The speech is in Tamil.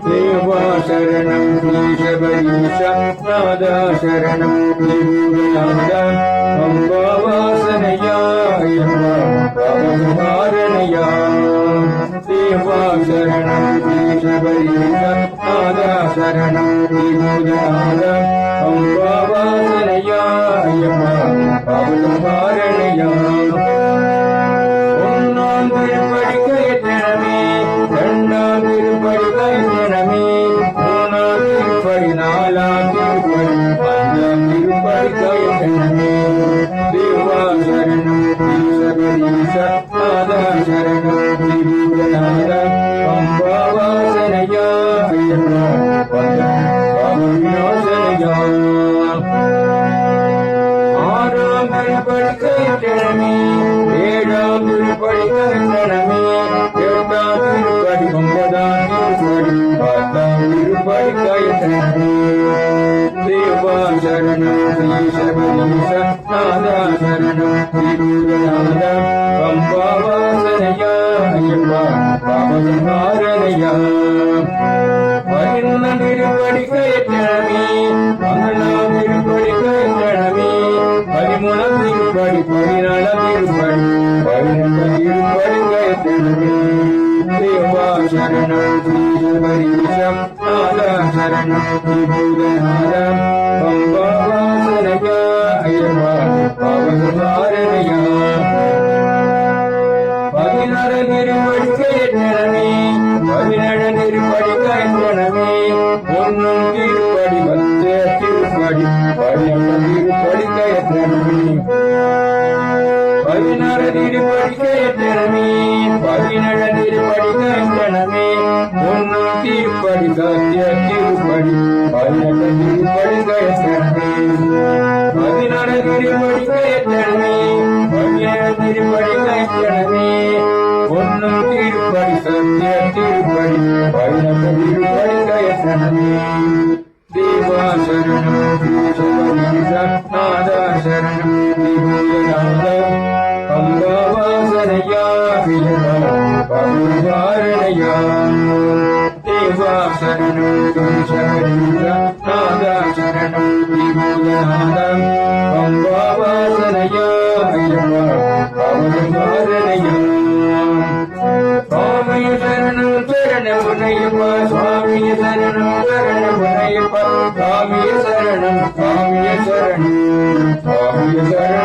தேவா சரணம் ஈஷபரீஷ நாதா சரணம் நிரூபநாதா அம்பா வாசனையா பாவகாரணையா தேவா சரணம் ஈஷபரீஷ நாதா சரணம் நிரூபநாதா அம்பா வாசனையா பாவகாரணையா ஒன்னாம் திருப்படி கயற்றனமே இரண்டாம் திருப்படி கயற்றனமே மூணாம் திருப்படி நாலாம் திருப்படி அஞ்சாம் திருப்படி கயற்றனமே தேவா சரணம் ஈஷபரீஷ நாதா சரணம் நிரூபநாத அம்பா வாசனையா பாவவிநாசனையா ஆறாம் திருப்படி கயற்றனமே ஏழாம் திருப்படி கயற்றனமே எட்டாம் திருப்படி ஒன்பதாம் திருப்படி பத்தாம் திருப்படி கயற்றனமே தேவா சரணம் ஈஷபரீஷ நாதா சரணம் நிரூபநாத அம்பா வாசனையா பாவகாரணையா பதினொன்றாம் திருப்படி கயற்றனமே பன்னெண்டாம் திருப்படி கயற்றனமே பதிமூணாம் திருப்படி பதினாலாம் திருப்படி பதினெட்டாம் திருப்படி கயற்றனமே தேவா சரணம் ஈஷபரீஷ நாதா சரணம் நிரூபநாத அம்பா வாசனையா பாவகாரணையா பதினாறு திருப்படி கயற்றனமே பதினேழு திருப்படி கயற்றனமே ஒன்னும் திருப்படி பத்து திருப்படி பதினெட்டாம் திருப்படி கயற்றனமே பதினாறு திருப்படி கயற்றனமே பதினேழு திருப்படி கயற்றனமே ஒன்னும் திருப்படி சத்திய திருப்படி பதினெட்டாம் திருப்படி கயற்றனமே பதினாறு திருப்படி கயற்றனமே பதினேழு திருப்படி கயற்றனமே ஒன்னும் திருப்படி சத்திய திருப்படி பதினெட்டாம் திருப்படி கயற்றனமே தேவா சரணம் ஈஷபரீஷ நாதா சரணம் நிரூபநாத அம்பா வாசனையா பாவகாரணையா தேவா சரணம் ஈஷபரீஷ நாதா சரணம் நிரூபநாத அம்பா வாசனையா பாவகாரணையா சுவாமிய சரணம் சரணமுனையப்பா சுவாமிய சரணம் சரணமுனையப்பா சுவாமிய சரணம் சுவாமிய சரணம் சுவாமிய சரணம்